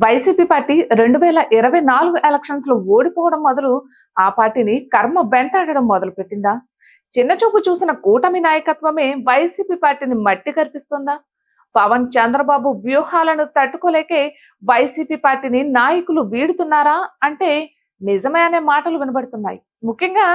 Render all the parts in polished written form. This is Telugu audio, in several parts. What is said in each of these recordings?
వైసీపీ పార్టీ 2024 ఎలక్షన్స్ లో ఓడిపోవడం మొదలు ఆ పార్టీని కర్మ వెంటాడడం మొదలు పెట్టిందా? చిన్న చూపు చూసిన కూటమి నాయకత్వమే వైసీపీ పార్టీని మట్టి కర్పిస్తుందా? పవన్ చంద్రబాబు వ్యూహాలను తట్టుకోలేకే వైసీపీ పార్టీని నాయకులు వీడుతున్నారా అంటే నిజమే అనే మాటలు వినబడుతున్నాయి. ముఖ్యంగా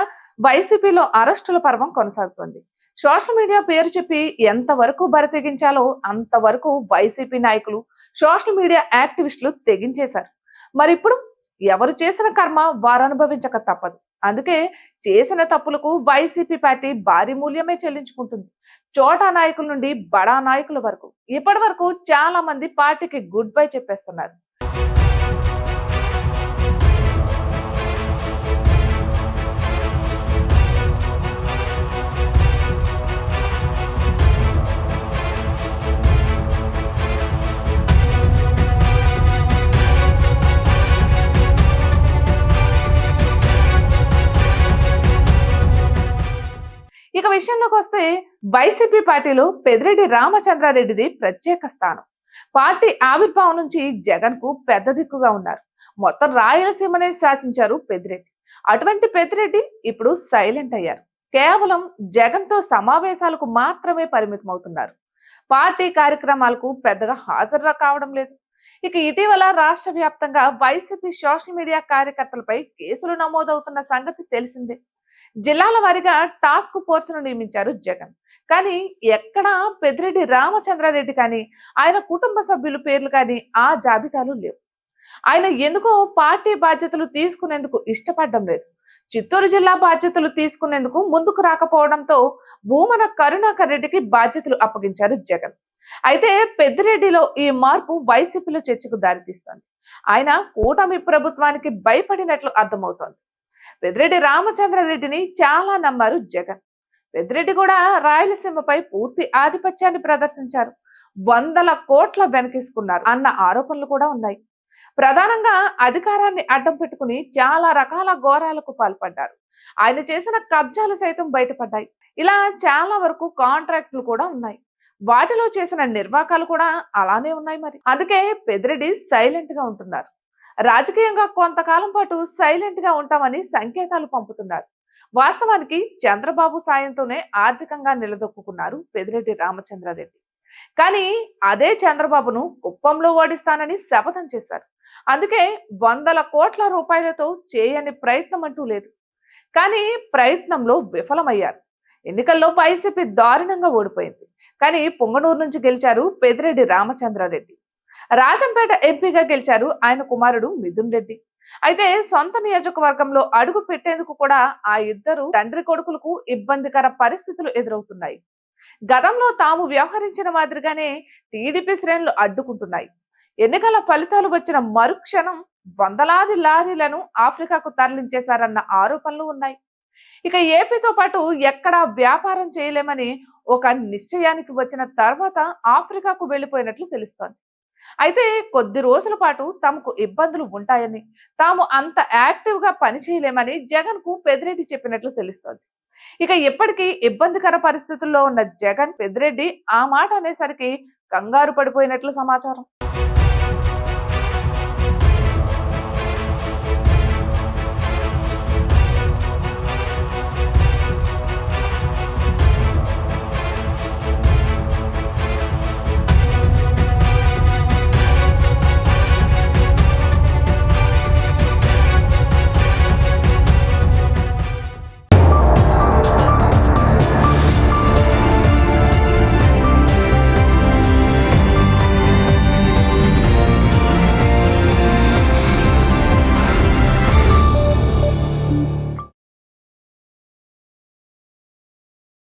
వైసీపీలో అరెస్టుల పర్వం కొనసాగుతోంది. సోషల్ మీడియా పేరు చెప్పి ఎంతవరకు బరితెగించాలో అంతవరకు వైసీపీ నాయకులు, సోషల్ మీడియా యాక్టివిస్టులు తెగించేశారు. మరి ఇప్పుడు ఎవరు చేసిన కర్మ వారు అనుభవించక తప్పదు. అందుకే చేసిన తప్పులకు వైసీపీ పార్టీ భారీ మూల్యమే చెల్లించుకుంటుంది. చోటా నాయకుల నుండి బడా నాయకుల వరకు ఇప్పటి వరకు చాలా మంది పార్టీకి గుడ్ బై చెప్పేస్తున్నారు. ఇక విషయంలోకి వస్తే వైసీపీ పార్టీలో పెద్దిరెడ్డి రామచంద్రారెడ్డిది ప్రత్యేక స్థానం. పార్టీ ఆవిర్భావం నుంచి జగన్ కు పెద్ద దిక్కుగా ఉన్నారు. మొత్తం రాయలసీమనే శాసించారు పెద్దిరెడ్డి. అటువంటి పెద్దిరెడ్డి ఇప్పుడు సైలెంట్ అయ్యారు. కేవలం జగన్ తో సమావేశాలకు మాత్రమే పరిమితం అవుతున్నారు. పార్టీ కార్యక్రమాలకు పెద్దగా హాజరు కావడం లేదు. ఇక ఇటీవల రాష్ట్ర వ్యాప్తంగా వైసీపీ సోషల్ మీడియా కార్యకర్తలపై కేసులు నమోదవుతున్న సంగతి తెలిసిందే. జిల్లాల వారీగా టాస్క్ ఫోర్స్ ను నియమించారు జగన్. కానీ ఎక్కడా పెద్దిరెడ్డి రామచంద్రారెడ్డి కానీ ఆయన కుటుంబ సభ్యుల పేర్లు కానీ ఆ జాబితాలు లేవు. ఆయన ఎందుకో పార్టీ బాధ్యతలు తీసుకునేందుకు ఇష్టపడడం లేదు. చిత్తూరు జిల్లా బాధ్యతలు తీసుకునేందుకు ముందుకు రాకపోవడంతో భూమన కరుణాకర్ రెడ్డికి బాధ్యతలు అప్పగించారు జగన్. అయితే పెద్దిరెడ్డిలో ఈ మార్పు వైసీపీలో చర్చకు దారితీస్తోంది. ఆయన కూటమి ప్రభుత్వానికి భయపడినట్లు అర్థమవుతోంది. పెద్దిరెడ్డి రామచంద్రారెడ్డిని చాలా నమ్మారు జగన్. పెద్దిరెడ్డి కూడా రాయలసీమపై పూర్తి ఆధిపత్యాన్ని ప్రదర్శించారు. వందల కోట్ల వెనకేసుకున్నారు అన్న ఆరోపణలు కూడా ఉన్నాయి. ప్రధానంగా అధికారాన్ని అడ్డం పెట్టుకుని చాలా రకాల ఘోరాలకు పాల్పడ్డారు. ఆయన చేసిన కబ్జాలు సైతం బయటపడ్డాయి. ఇలా చాలా వరకు కాంట్రాక్టులు కూడా ఉన్నాయి. వాటిలో చేసిన నిర్వాకాలు కూడా అలానే ఉన్నాయి. మరి అందుకే పెద్దిరెడ్డి సైలెంట్ గా ఉంటున్నారు. రాజకీయంగా కొంతకాలం పాటు సైలెంట్ గా ఉంటామని సంకేతాలు పంపుతున్నారు. వాస్తవానికి చంద్రబాబు సాయంతోనే ఆర్థికంగా నిలదొక్కున్నారు పెద్దిరెడ్డి రామచంద్రారెడ్డి. కానీ అదే చంద్రబాబును కుప్పంలో ఓడిస్తానని శపథం చేశారు. అందుకే వందల కోట్ల రూపాయలతో చేయని ప్రయత్నం అంటూ లేదు. కానీ ప్రయత్నంలో విఫలమయ్యారు. ఎన్నికల్లో వైసీపీ దారుణంగా ఓడిపోయింది. కానీ పొంగనూరు నుంచి గెలిచారు పెద్దిరెడ్డి రామచంద్రారెడ్డి. రాజంపేట ఎంపీగా గెలిచారు ఆయన కుమారుడు మిథున్ రెడ్డి. అయితే సొంత నియోజకవర్గంలో అడుగు పెట్టేందుకు కూడా ఆ ఇద్దరు తండ్రి కొడుకులకు ఇబ్బందికర పరిస్థితులు ఎదురవుతున్నాయి. గతంలో తాము వ్యవహరించిన మాదిరిగానే టీడీపీ శ్రేణులు అడ్డుకుంటున్నాయి. ఎన్నికల ఫలితాలు వచ్చిన మరుక్షణం వందలాది లారీలను ఆఫ్రికాకు తరలించేశారన్న ఆరోపణలు ఉన్నాయి. ఇక ఏపీతో పాటు ఎక్కడా వ్యాపారం చేయలేమని ఒక నిశ్చయానికి వచ్చిన తర్వాత ఆఫ్రికాకు వెళ్లిపోయినట్లు తెలుస్తోంది. అయితే కొద్ది రోజుల పాటు తమకు ఇబ్బందులు ఉంటాయని, తాము అంత యాక్టివ్ గా పనిచేయలేమని జగన్ కు పెద్దిరెడ్డి చెప్పినట్లు తెలుస్తోంది. ఇక ఇప్పటికీ ఇబ్బందికర పరిస్థితుల్లో ఉన్న జగన్, పెద్దిరెడ్డి ఆ మాట అనేసరికి కంగారు పడిపోయినట్లు సమాచారం.